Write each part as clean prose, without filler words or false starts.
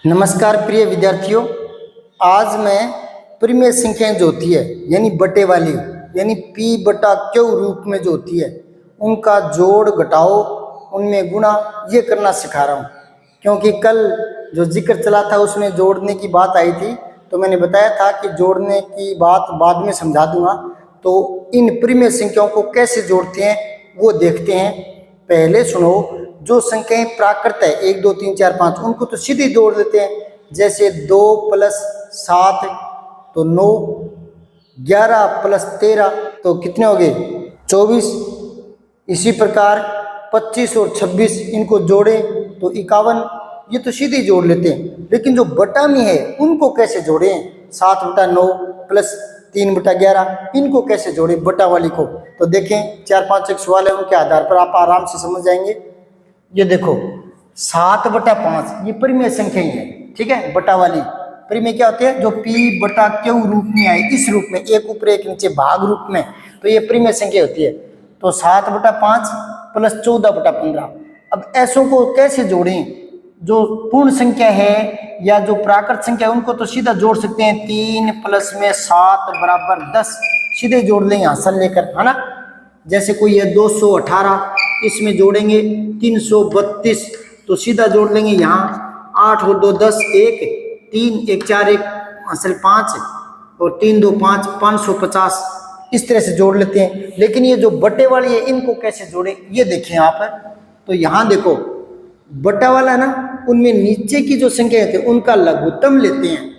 नमस्कार प्रिय विद्यार्थियों, आज मैं परिमेय संख्याएं जो होती है यानी बटे वाली यानी p बटा q रूप में जो होती है उनका जोड़ घटाओ उनमें गुणा ये करना सिखा रहा हूँ। क्योंकि कल जो जिक्र चला था उसमें जोड़ने की बात आई थी, तो मैंने बताया था कि जोड़ने की बात बाद में समझा दूंगा। तो इन परिमेय संख्याओं को कैसे जोड़ते हैं वो देखते हैं। पहले सुनो, जो संख्याएं प्राकृत है 1 2 3 4 5 उनको तो सीधे जोड़ देते हैं। जैसे 2 + 7 तो 9, 11 + 13 तो कितने हो गए 24। इसी प्रकार 25 और 26 इनको जोड़ें तो 51, ये तो सीधे जोड़ लेते हैं। लेकिन जो बटा में है उनको कैसे जोड़ें, 7/9 + 3/11 इनको कैसे जोड़ें बटा वाली को। तो देखें 4-5 एक सवाल है, उनके आधार पर आप आराम से समझ जाएंगे। ये देखो 7/5 ये परिमेय संख्या ही है, ठीक है। बटा वाली परिमेय क्या होती है, जो p बटा q रूप में आए, इस रूप में एक ऊपर एक नीचे भाग रूप में, तो ये परिमेय संख्या होती है। तो 7/5 + 14/15। अब ऐसों को कैसे जोड़ें, जो पूर्ण संख्या है या जो प्राकृत संख्या है उनको तो सीधा जोड़ सकते हैं। 3 + में 7 = 10 सीधे जोड़ लेंगे आंसर लेकर, है ना। जैसे कोई है 218, इसमें जोड़ेंगे 332 तो सीधा जोड़ लेंगे यहाँ 8 और 2 10, 1 3 1 4 1 असल 5 और 3 2 5 550 इस तरह से जोड़ लेते हैं। लेकिन ये जो बटे वाली है इनको कैसे जोड़े ये देखें आप। तो यहाँ देखो बटा वाला है ना, उनमें नीचे की जो संख्या है उनका लघुत्तम लेते हैं।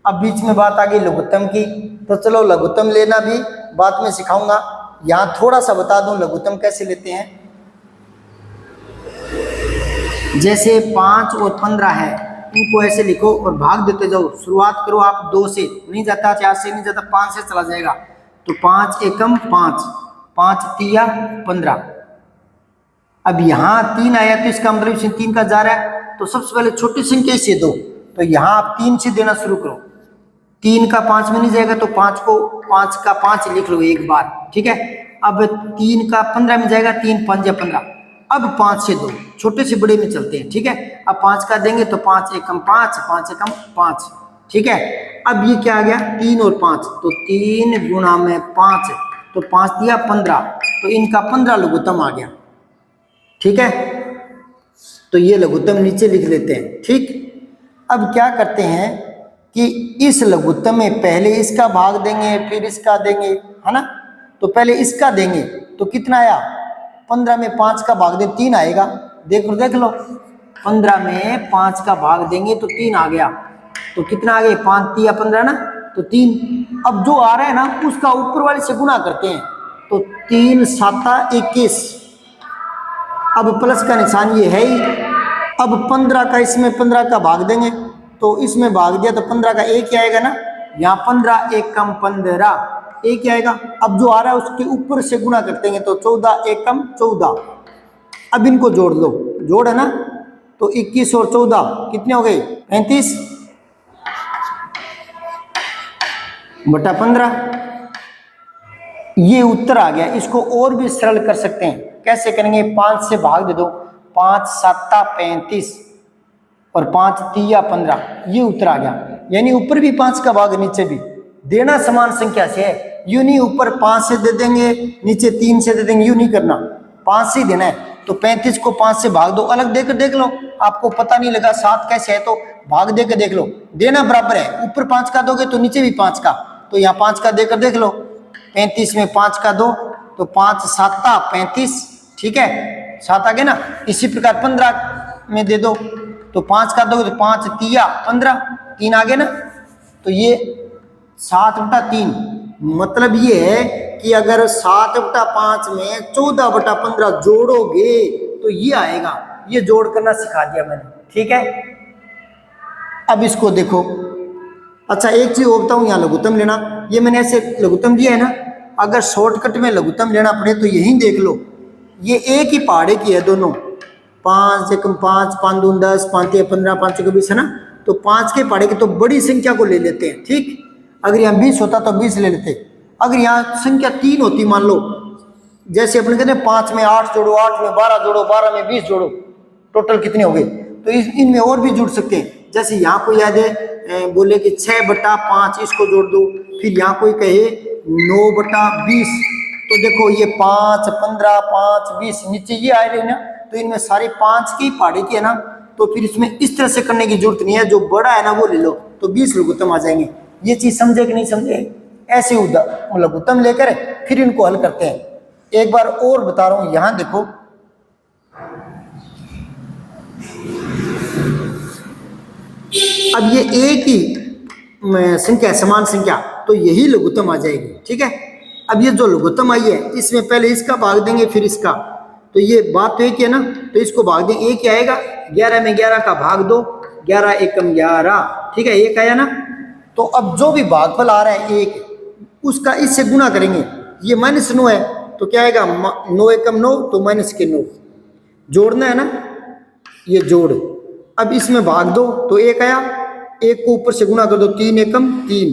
अब बीच में बात आ गई लघुत्तम की, तो चलो लघुत्तम लेना भी बाद में सिखाऊंगा। यहाँ थोड़ा सा बता दूं लघुत्तम कैसे लेते हैं। जैसे 5 और 15 है, इनको ऐसे लिखो और भाग देते जाओ। शुरुआत करो आप 2 से, नहीं जाता 4 से नहीं जाता 5 से चला जाएगा। तो 5 एकम 5, 5 तिया 15। अब यहाँ 3 आया तो इसका मतलब इसमें 3 का जा रहा है, तो सबसे पहले छोटी संख्या से दो। तो यहाँ आप 3 से देना शुरू करो। 3 का 5 में नहीं जाएगा तो 5 का 5 लिख लो एक बार, ठीक है। अब 3 का 15 में जाएगा, 3 5 15। अब 5 से दो, छोटे से बड़े में चलते हैं, ठीक है। अब 5 का देंगे तो 5 एकम 5, 5 एकम 5, ठीक है। अब ये क्या आ गया 3 और 5, तो 3 × 5 तो 5 दिया 15, तो इनका 15 लघुत्तम आ गया, ठीक है। तो ये लघुत्तम नीचे लिख लेते हैं, ठीक। अब क्या करते हैं कि इस लघुत्तम में पहले इसका भाग देंगे फिर इसका देंगे, है ना। तो पहले इसका देंगे तो कितना आया, 15 में 5 का भाग दें 3 आएगा। देख लो 15 में 5 का भाग देंगे तो 3 आ गया। तो कितना आ गया 5 तिया 15 ना, तो 3। अब जो आ रहा है ना उसका ऊपर वाले से गुना करते हैं, तो 3 7 21। अब प्लस का निशान ये है ही। अब 15 का इसमें 15 का भाग देंगे तो इसमें भाग दिया तो 15 का 1 ही आएगा ना। यहाँ 15 एकम 15 1 ही आएगा। अब जो आ रहा है उसके ऊपर से गुना करते हैं तो 14 एकम 14। अब इनको जोड़ लो, जोड़ है ना, तो 21 और 14 कितने हो गए 35 बटा 15। ये उत्तर आ गया। इसको और भी सरल कर सकते हैं, कैसे करेंगे, 5 से भाग दे दो, 5 7 35 और 5 तिया 15, ये उत्तर आ गया। यानी ऊपर भी 5 का भाग नीचे भी देना समान संख्या से है। यूं नहीं ऊपर 5 से दे देंगे नीचे 3 से दे देंगे, यूं नहीं करना, 5 से ही देना है। तो 35 को 5 से भाग दो, अलग देकर देख लो, आपको पता नहीं लगा 7 कैसे है तो भाग देकर देख लो। देना बराबर है, ऊपर 5 का दोगे तो नीचे भी 5 का, तो यहाँ 5 का देकर देख लो। 35 में 5 का दो तो 5 7 35, ठीक है, 7 आ गया ना। इसी प्रकार 15 में दे दो तो 5 का दोगे तो 5 तिया 15, 3 आ गया ना। तो ये 7/3, मतलब ये है कि अगर 7/5 में 14/15 जोड़ोगे तो ये आएगा। ये जोड़ करना सिखा दिया मैंने, ठीक है। अब इसको देखो, अच्छा एक चीज और बताऊं, यहाँ लघुत्तम लेना, ये मैंने ऐसे लघुत्तम दिया है ना। अगर शॉर्टकट में लघुत्तम लेना पड़े तो यही देख लो, ये एक ही पहाड़े की है दोनों। 5 एकम 5, 5 दून 10, 5 तिया 15, 5 चौके 20 है ना। तो 5 के पहाड़े की तो बड़ी संख्या को ले लेते हैं, ठीक। अगर यहाँ 20 होता तो 20 ले लेते। अगर यहाँ संख्या 3 होती, मान लो जैसे अपने कहते हैं 5 में 8 जोड़ो, 8 में 12 जोड़ो, 12 में 20 जोड़ो, टोटल कितने हो गए। तो इनमें और भी जुड़ सकते हैं। जैसे यहाँ कोई याद है बोले कि 6/5 इसको जोड़ दो, फिर यहाँ कोई कहे 9/20, तो देखो ये 5, 15, 5, 20 नीचे ये आ रहे हैं ना, तो इनमें सारे 5 की पहाड़ी की है ना, तो फिर इसमें इस तरह से करने की जरूरत नहीं है, जो बड़ा है ना वो ले लो, तो 20 लघुत्तम आ जाएंगे। ये चीज समझे कि नहीं समझे? ऐसे लघुत्तम लेकर फिर इनको हल करते हैं। एक बार और बता रहा हूं, यहां देखो अब ये एक ही संख्या समान संख्या, तो यही लघुत्तम आ जाएगी। ठीक है, अब ये जो लघुत्तम आई है इसमें पहले इसका भाग देंगे फिर इसका, तो ये बात तो एक है ना, तो इसको भाग देंगे, एक क्या आएगा 11 में 11 का भाग दो, 11 एकम 11, ठीक है, एक आया ना। तो अब जो भी भागफल आ रहा है एक, उसका इससे गुणा करेंगे, ये -9 है तो क्या आएगा 9 एकम 9, तो माइनस के 9 जोड़ना है ना, ये जोड़। अब इसमें भाग दो तो एक आया, एक को ऊपर से गुणा कर दो, 3 एकम 3,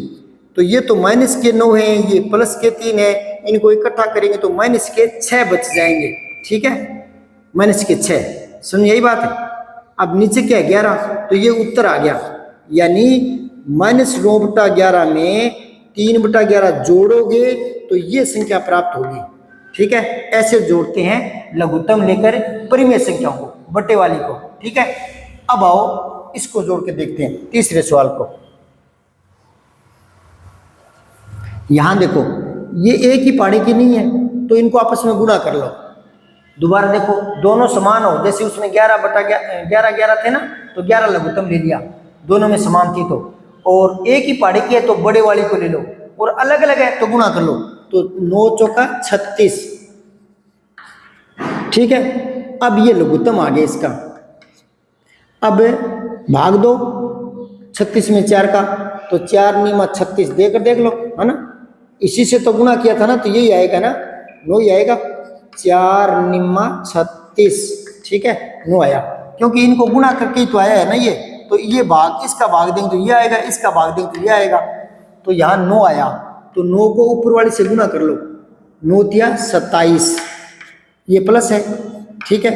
तो ये तो माइनस के 9 है, ये प्लस के 3 है, इनको इकट्ठा करेंगे तो माइनस के 6 बच जाएंगे। ठीक है, माइनस के 6, समझ यही बात है। अब नीचे क्या है 11, तो ये उत्तर आ गया, यानी -9/11 में 3/11 जोड़ोगे तो ये संख्या प्राप्त होगी। ठीक है, ऐसे जोड़ते हैं लघुत्तम लेकर परिमेय संख्याओं को, बट्टे वाली को। ठीक है, अब आओ इसको जोड़ के देखते हैं तीसरे सवाल को। यहां देखो ये एक ही पहाड़ी की नहीं है, तो इनको आपस में गुणा कर लो। दोबारा देखो दोनों समान हो, जैसे उसमें 11/11 थे ना, तो 11 लघुत्तम ले लिया, दोनों में समान थी तो, और एक ही पहाड़ी की है तो बड़े वाली को ले लो, और अलग अलग है तो गुणा कर लो, तो 9 चौका 36। ठीक है, अब ये लघुत्तम आ गया इसका, अब भाग दो 36 में 4 का, तो 4 निमा 36 देकर देख लो, है ना, इसी से तो गुणा किया था ना, तो यही आएगा ना, 9 ही आएगा, 4 निमा 36। ठीक है, 9 आया, क्योंकि इनको गुणा करके ही तो आया है ना ये, तो ये भाग इसका भाग देंगे तो ये आएगा, इसका भाग देंगे तो ये आएगा, तो यहाँ 9 आया, तो 9 को ऊपर वाले से गुणा कर लो, 9 तिया 27, ये प्लस है। ठीक है,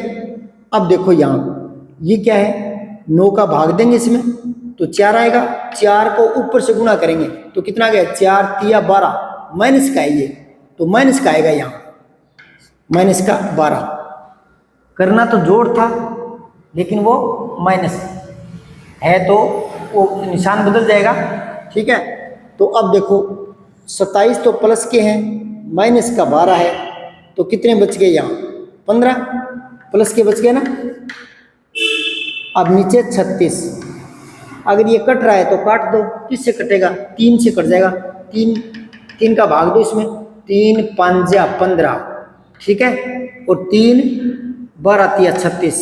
अब देखो यहाँ ये क्या है, 9 का भाग देंगे इसमें तो 4 आएगा, 4 को ऊपर से गुणा करेंगे तो कितना आ गया 4 तिया 12, माइनस का है ये, तो माइनस का आएगा यहाँ, माइनस का 12। करना तो जोड़ था लेकिन वो माइनस है, तो वो निशान बदल जाएगा। ठीक है, तो अब देखो 27 तो प्लस के हैं, माइनस का 12 है, तो कितने बच गए यहाँ 15, प्लस के बच गए ना। अब नीचे 36, अगर ये कट रहा है तो काट दो, किससे कटेगा 3 से कट जाएगा, 3 का भाग दो इसमें, 3 5 15। ठीक है, और 3 12 तिया 36,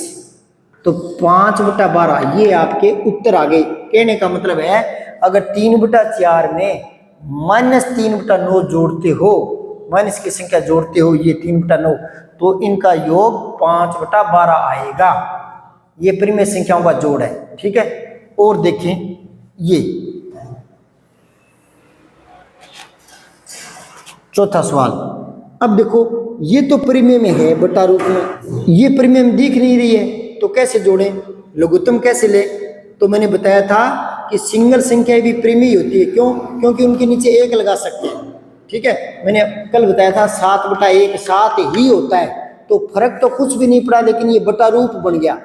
तो 5/12 ये आपके उत्तर आ गए। कहने का मतलब है अगर 3/4 में -3/9 जोड़ते हो, माइनस की संख्या जोड़ते हो, ये 3/9, तो इनका योग 5/12 आएगा। ये परिमेय संख्याओं का जोड़ है। ठीक है, और देखें ये चौथा सवाल। अब देखो ये तो परिमेय में है बटा रूप में, ये परिमेय में दिख नहीं रही है, तो कैसे जोड़ें, लघुत्तम कैसे ले? तो मैंने बताया था कि सिंगल संख्या भी परिमेय होती है। क्यों? क्योंकि उनके नीचे 1 लगा सकते हैं। ठीक है, मैंने कल बताया था 7/1 7 ही होता है, तो फर्क तो कुछ भी नहीं पड़ा, लेकिन ये बटा रूप बन गया।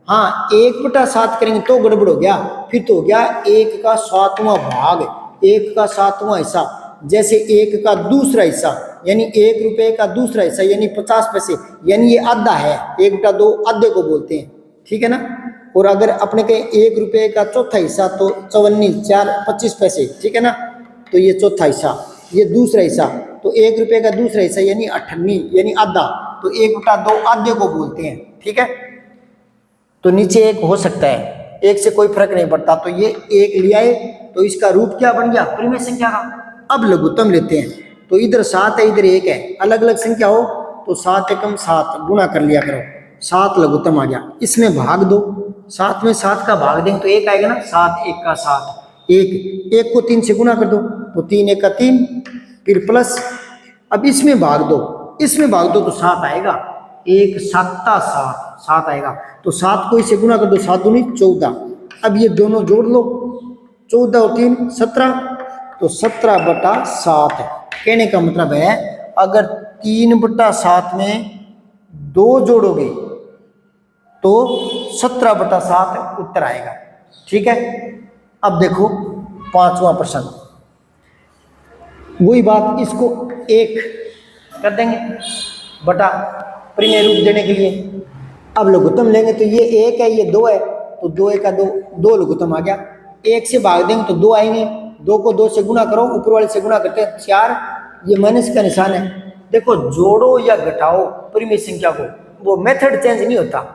हाँ, 1/7 करेंगे तो गड़बड़ हो गया, फिर तो हो गया 1 का 7वां भाग, 1 का 7वां हिस्सा, जैसे 1 का दूसरा हिस्सा, यानी 1 रुपये का दूसरा हिस्सा यानी 50 पैसे, यानी ये आधा है, 1/2 आधे को बोलते हैं। ठीक है ना। और अगर अपने के 1 रुपये का चौथा हिस्सा तो 54 4 25 पैसे। ठीक है ना, तो ये चौथा हिस्सा, ये दूसरा हिस्सा, तो 1 रुपये का दूसरा हिस्सा यानी 58 यानी आधा, तो 1/2 आधे को बोलते हैं। ठीक है, तो नीचे 1 हो सकता है, 1 से कोई फर्क नहीं पड़ता, तो ये 1 लिया है, तो इसका रूप क्या बन गया, परिमेय संख्या का। अब लघुत्तम लेते हैं, तो इधर 7 है इधर 1 है, अलग अलग संख्या हो तो 7 एकम 7 गुणा कर लिया करो, 7 लघुत्तम आ गया। इसमें भाग दो, 7 में 7 का भाग देंगे तो 1 आएगा ना, 7 1 का 7, 1 को 3 से गुणा कर दो तो 3 1 का 3, फिर प्लस। अब इसमें भाग दो, इसमें भाग दो तो 7 आएगा, 1 7 7 7 आएगा, तो 7 को इससे गुणा कर दो, 7 दूनी 14, अब ये दोनों जोड़ लो, 14 और 3 17, तो 17/7 है। कहने का मतलब है अगर 3/7 में 2 जोड़ोगे तो 17/7 उत्तर आएगा। ठीक है। अब देखो 5वां प्रश्न, वही बात, इसको 1 कर देंगे बटा परिमेय रूप देने के लिए। अब लघुत्तम लेंगे तो ये 1 है, ये 2 है, तो 2 1 का 2, 2 लघुत्तम आ गया। 1 से भाग देंगे तो 2 आएंगे, 2 को 2 से गुना करो, ऊपर वाले से गुना करते हैं 4, ये माइनस का निशान है। देखो जोड़ो या घटाओ परिमेय संख्या को, वो मेथड चेंज नहीं होता,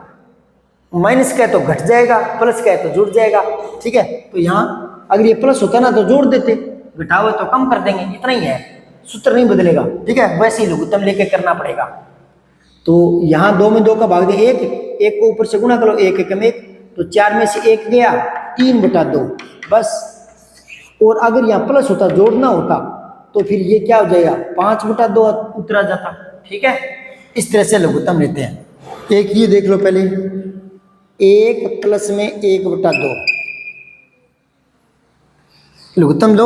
माइनस का है तो घट जाएगा, प्लस का है तो जुड़ जाएगा। ठीक है, तो यहाँ अगर ये प्लस होता ना तो जोड़ देते, घटाओ तो कम कर देंगे, इतना ही है, सूत्र नहीं बदलेगा। ठीक है, वैसे ही लघुत्तम लेके करना पड़ेगा। तो यहाँ 2 में 2 का भाग दे 1, 1 को ऊपर से गुना करो, 1 1 में 1, तो 4 में से 1 गया, 3/2 बस। और अगर यहाँ प्लस होता, जोड़ना होता, तो फिर ये क्या हो जाएगा, 5/2 उतरा जाता। ठीक है, इस तरह से लघुत्तम लेते हैं। एक ये देख लो पहले, 1 प्लस में 1/2 लघुत्तम लो,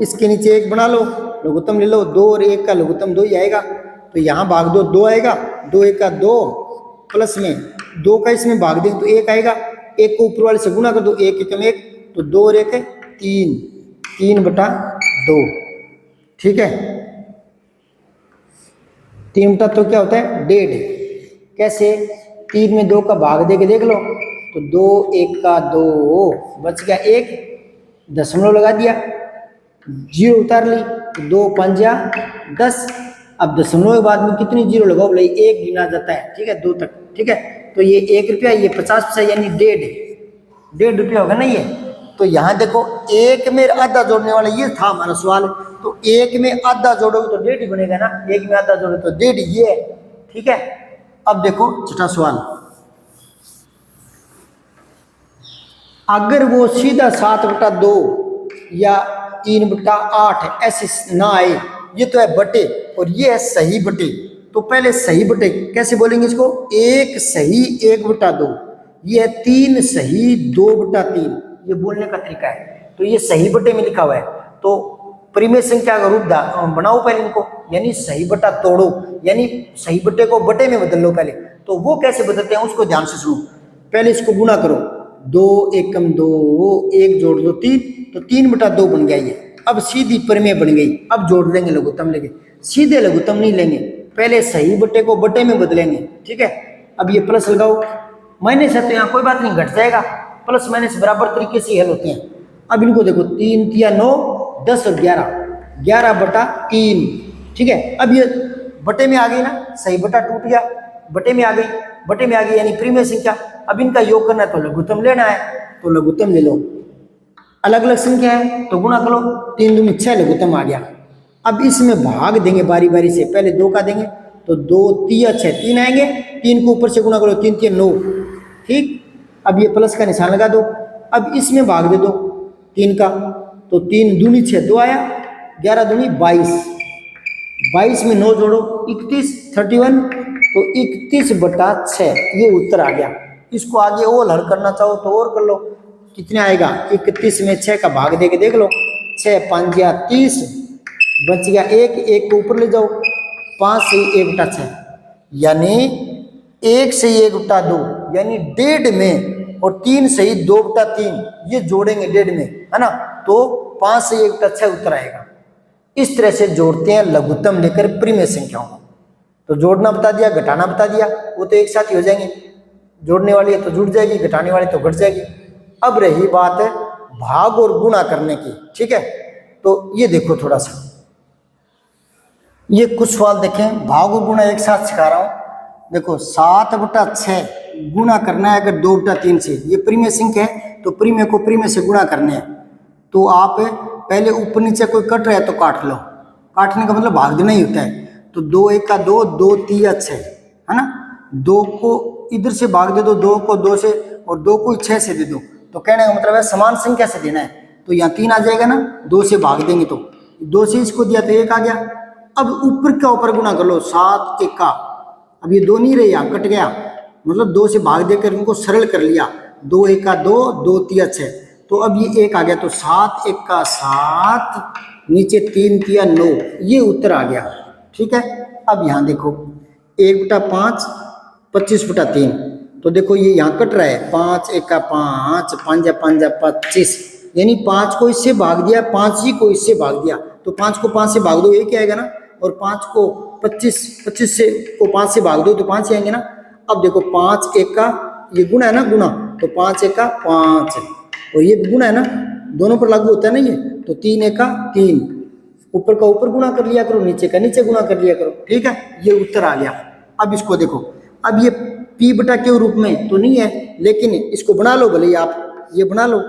इसके नीचे 1 बना लो, लघुत्तम ले लो, 2 और 1 का लघुत्तम 2 ही आएगा, तो यहाँ भाग दो 2 आएगा, 2 1 का 2 प्लस में 2 का इसमें भाग दें तो 1 आएगा, 1 को ऊपर वाले से गुना कर दो, 1 1 में 1, तो 2 और 1 3, 3/2। ठीक है, 3/2 क्या होता है, 1.5। कैसे, 3 में 2 का भाग दे के देख लो, तो 2 1 का 2 बच गया, 1 दशमलव लगा दिया, 0 उतार ली, तो 2 5 10। अब दशमलव के बाद में कितनी जीरो लगाओ, बोले 1 गिना जाता है। ठीक है, 2 तक। ठीक है, तो ये 1 रुपया, ये 50 पैसा, यानी 1.5 रुपया होगा ना ये। तो यहाँ देखो 1 में आधा जोड़ने वाला ये था हमारा सवाल, तो 1 में आधा जोड़ोगे तो 1.5 ही बनेगा ना, 1 में आधा जोड़ो तो 1.5 ये है। ठीक है, अब देखो छठा सवाल, अगर वो सीधा 7/2 या 3/8 ऐसे ना आए, ये तो है बटे और ये है सही बटे, तो पहले सही बटे कैसे बोलेंगे इसको, 1 सही 1/2, ये है 3 सही 2/3, ये बोलने का तरीका है। तो ये सही बटे में लिखा हुआ है, तो परिमेय संख्या का रूप बनाओ पहले इनको, यानी सही बटा तोड़ो, यानी सही बटे को बटे में बदल लो पहले। तो वो कैसे बदलते हैं उसको ध्यान से सुनो। पहले इसको गुना करो, 2 1 2, 1 जोड़ दो 3, तो 3/2 बन गया ये। अब सीधी परिमेय बन गई। अब जोड़ देंगे लघुत्तम लेके, सीधे लघुत्तम नहीं लेंगे, पहले सही बटे को बटे में बदलेंगे। ठीक है, अब ये प्लस लगाओ, माइनस है तो यहाँ कोई बात नहीं, घट जाएगा, प्लस माइनस बराबर तरीके से हल होते हैं। अब इनको देखो, 3 3 9 10 और 11, 11/3। ठीक है, अब ये बटे में आ गई ना, सही बटा टूट गया, बटे में आ गई, बटे में आ गई यानी परिमेय संख्या। अब इनका योग करना है तो लघुत्तम लेना है, तो लघुत्तम ले लो। अलग अलग संख्या है तो गुणा करो, 3 दूनी 6 लघुत्तम आ गया। अब इसमें भाग देंगे बारी बारी से, पहले 2 का देंगे, तो 2 3 6 3 आएंगे, 3 को ऊपर से गुणा करो, 3 3 9। ठीक, अब ये प्लस का निशान लगा दो। अब इसमें भाग दे दो 3 का, तो 3 दूनी 6 2 आया, 11 दूनी 22, 22 में 9 जोड़ो 31 31, तो 31/6 ये उत्तर आ गया। इसको आगे और हल करना चाहो तो और कर लो, कितने आएगा, 31 में 6 का भाग देके देख लो, 6 5 30, बच गया 1, 1 को ऊपर ले जाओ, 5 से 1/6, यानी 1 से 1/2, यानी 1.5 में, और 3 से 2/3, ये जोड़ेंगे 1.5 में, है ना, तो 5 से 1/6 उत्तर आएगा। इस तरह से जोड़ते हैं लघुत्तम लेकर परिमेय संख्याओं को। तो जोड़ना बता दिया, घटाना बता दिया, वो तो एक साथ ही हो जाएंगे, जोड़ने वाली है तो जुड़ जाएगी, घटाने वाली तो घट जाएगी। अब रही बात है भाग और गुणा करने की। ठीक है, तो ये देखो थोड़ा सा, ये कुछ सवाल देखें, भाग और गुणा एक साथ सिखा रहा हूं। देखो 7/6 गुणा करना है अगर 2/3 से, ये परिमेय संख्या है, तो परिमेय को परिमेय से गुणा करने हैं। तो आप पहले ऊपर नीचे कोई कट रहा है तो काट लो, काटने का मतलब भाग देना ही होता है। तो 2 1 का 2, 2 3 6, है ना, 2 को इधर से भाग दे दो, 2 को 2 से, और 2 को 6 से दे दो, तो कहने का मतलब है समान संख्या से देना है। तो यहाँ 3 आ जाएगा ना, 2 से भाग देंगे तो 2 से इसको दिया तो 1 आ गया। अब ऊपर का ऊपर गुना कर लो, 7 1 का, अब ये 2 नहीं रहे, कट गया, मतलब 2 से भाग देकर इनको सरल कर लिया, 2 एका 2, 2 तिया 6, तो अब ये 1 आ गया, तो 7 एका 7, नीचे 3 तिया 9, ये उत्तर आ गया। ठीक है, अब यहाँ देखो 1/5, 25/3, तो देखो ये यहाँ कट रहा है, 5 एका 5, 5 5 25, यानी 5 को इससे भाग दिया, 5 ही को इससे भाग दिया, तो 5 को 5 से भाग दो, एक ही आएगा ना, और 5 को 25 से को 5 से भाग दो तो 5 ही आएंगे ना। अब देखो 5 एका, ये गुणा है ना, गुणा, तो 5 एका 5, और ये गुणा है ना, दोनों पर लागू होता है ना ये, तो 3 एका 3, ऊपर का ऊपर गुणा कर लिया करो, नीचे का नीचे गुणा कर लिया करो। ठीक है, ये उत्तर आ गया। अब इसको देखो, अब ये p/q रूप में तो नहीं है, लेकिन इसको बना लो, भले आप ये बना लो,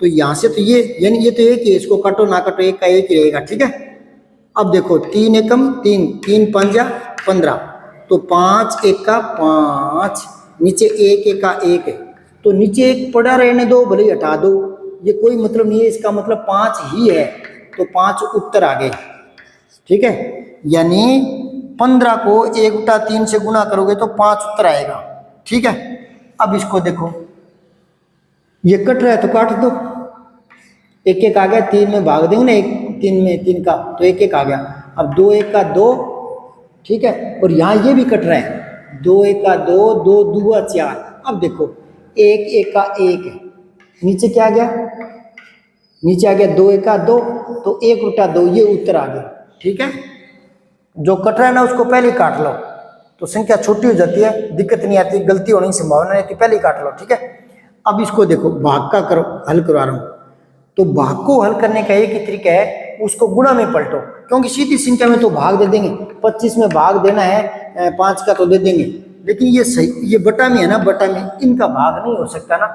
तो यहाँ से तो ये, यानी ये तो एक ही है, इसको काटो ना काटो एक का एक ही रहेगा। ठीक है, अब देखो 3 एकम 3, 3 5 15, तो 5 एका 5, नीचे 1 एका 1 है, तो नीचे एक पड़ा रहने दो, भले ही हटा दो, ये कोई मतलब नहीं है, इसका मतलब 5 ही है, तो 5 उत्तर आ गए। ठीक है, यानी 15 को 1/3 से गुणा करोगे तो 5 उत्तर आएगा। ठीक है, अब इसको देखो, ये कट रहा है तो काट दो, 1 1 आ गया, 3 में भाग देंगे ना, 1 3 में 3 का, तो 1 1 आ गया। अब 2 एका 2, ठीक है, और यहाँ ये भी कट रहा है, 2 एका 2, 2 2 4, अब देखो 1 एका 1 है, नीचे क्या आ गया, नीचे आ गया 2 एका 2, तो 1/2, ये उत्तर आ गया। ठीक है, जो कट रहा है ना उसको पहले काट लो, तो संख्या छोटी हो जाती है, दिक्कत नहीं आती, गलती होने की संभावना नहीं, पहले ही काट लो। ठीक है, अब इसको देखो, भाग का करो, हल करवा रहा हूँ, तो भाग को हल करने का एक ही तरीका है, उसको गुणा में पलटो, क्योंकि सीधी संख्या में तो भाग दे देंगे, 25 में भाग देना है 5 का तो दे देंगे, लेकिन ये सही, ये बटा में है ना, बटा में इनका भाग नहीं हो सकता ना।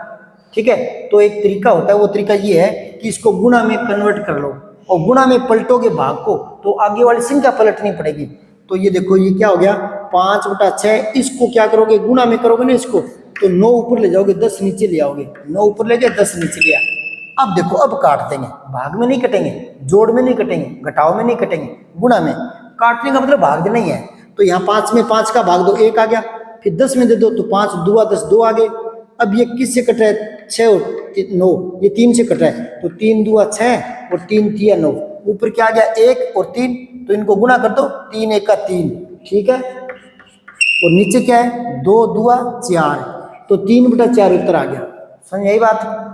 ठीक है, तो एक तरीका होता है, वो तरीका ये है कि इसको गुणा में कन्वर्ट कर लो, और गुणा में पलटोगे भाग को, तो आगे वाली संख्या पलटनी पड़ेगी। तो ये देखो, ये क्या हो गया, 5/6, इसको क्या करोगे, गुणा में करोगे ना इसको, तो 9 ऊपर ले जाओगे, 10 नीचे ले आओगे, 9 ऊपर ले गए, 10 नीचे लिया। अब देखो, अब काट देंगे, भाग में नहीं कटेंगे, जोड़ में नहीं कटेंगे, घटाव में नहीं कटेंगे, गुणा में। काटने का मतलब भाग देना ही है, तो यहाँ 5 में 5 का भाग दो, 1 आ गया, फिर 10 में दे दो, तो 5 2 10, 2 आ गए। अब ये किससे कट रहा है, 6 और 9, ये 3 से कट रहा है, तो 3 2 6 और 3 3 9, ऊपर क्या आ गया 1 और 3, तो इनको गुणा कर दो, 3 1 3। ठीक है, और नीचे क्या है, 2 2 4, तो 3/4 उत्तर आ गया। समझ आई बात?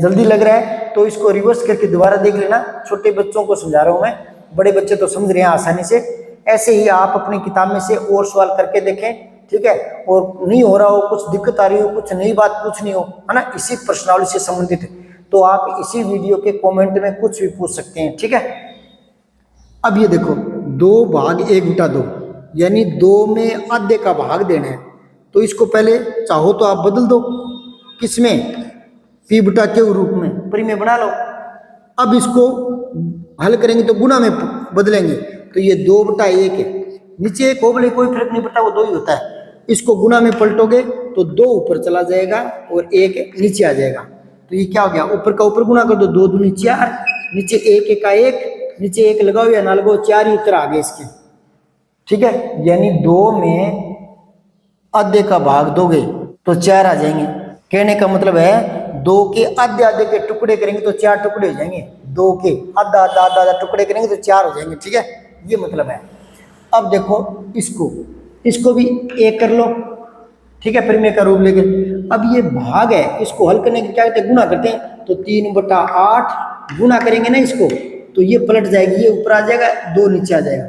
जल्दी लग रहा है तो इसको रिवर्स करके दोबारा देख लेना, छोटे बच्चों को समझा रहा हूँ मैं, बड़े बच्चे तो समझ रहे हैं आसानी से। ऐसे ही आप अपनी किताब में से और सवाल करके देखें। ठीक है, और नहीं हो रहा हो, कुछ दिक्कत आ रही हो, कुछ नई बात पूछनी हो, है ना, इसी प्रश्नावली से संबंधित, तो आप इसी वीडियो के कमेंट में कुछ भी पूछ सकते हैं। ठीक है, अब ये देखो, 2 भाग 1/2, यानी 2 में आधे का भाग देना है, तो इसको पहले चाहो तो आप बदल दो, किसमें, p/q रूप में, परिमेय बना लो। अब इसको हल करेंगे तो गुणा में बदलेंगे, तो ये 2/1 है, नीचे एक हो भले कोई फर्क नहीं पड़ता, वो 2 ही होता है। इसको गुणा में पलटोगे तो 2 ऊपर चला जाएगा और 1 नीचे आ जाएगा, तो ये क्या हो गया, ऊपर का ऊपर गुणा कर दो, 2 दूनी 4, नीचे 1 1 1, नीचे 1 लगाओ या ना लगाओ, 4 ही उत्तर आ गए इसके। ठीक है, यानी 2 में आधे का भाग दोगे तो 4 आ जाएंगे। कहने का मतलब है 2 के आधे आधे के टुकड़े करेंगे तो 4 टुकड़े हो जाएंगे, 2 के आधा आधा आधा आधा टुकड़े करेंगे तो 4 हो जाएंगे। ठीक है, ये मतलब है। अब देखो, इसको भी 1 कर लो। ठीक है, परिमेय का रूप लेके। अब ये भाग है, इसको हल करने के क्या कहते हैं, गुणा करते हैं, तो 3/8 गुणा करेंगे ना इसको, तो ये पलट जाएगी, ये ऊपर आ जाएगा, 2 नीचे आ जाएगा।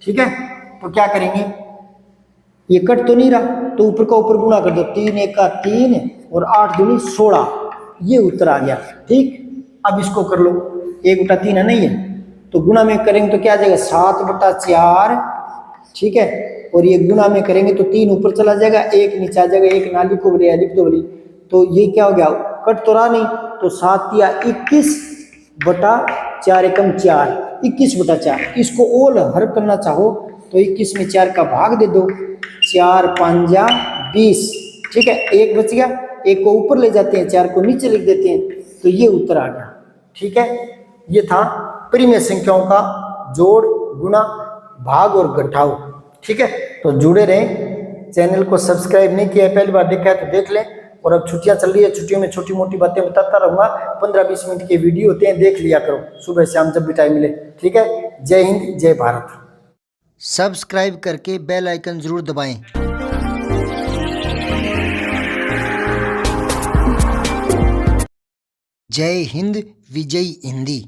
ठीक है, तो क्या करेंगे, ये कट तो नहीं रहा, तो ऊपर का ऊपर गुणा कर दो, 3 1 3 और 8 दूनी 16, ये उत्तर आ गया। ठीक, अब इसको कर लो, 1/3 है नहीं है, तो गुणा में करेंगे तो क्या आ जाएगा, 7/4। ठीक है, और ये गुणा में करेंगे तो 3 ऊपर चला जाएगा, 1 नीचे आ जाएगा, 1 नाली को बोले लिख दो बोली, तो ये क्या हो गया, कट तो रहा नहीं, तो 7 या 21/4 एकम 4, 21/4। इसको और हल करना चाहो तो 21 में 4 का भाग दे दो, 4 5 20। ठीक है, 1 बच गया, 1 को ऊपर ले जाते हैं, 4 को नीचे लिख देते हैं, तो ये उत्तर आ गया। ठीक है, ये था परिमेय संख्याओं का जोड़, गुणा, भाग और घटाव। ठीक है, तो जुड़े रहें, चैनल को सब्सक्राइब नहीं किया, पहली बार देखा है तो देख लें, और अब छुट्टियां चल रही है, छुट्टियों में छोटी मोटी बातें बताता रहूँगा। 15-20 मिनट के वीडियो होते हैं, देख लिया करो सुबह शाम जब भी टाइम मिले। ठीक है, जय हिंद जय भारत। सब्सक्राइब करके बेल आइकन जरूर दबाएं। जय हिंद विजय हिंदी।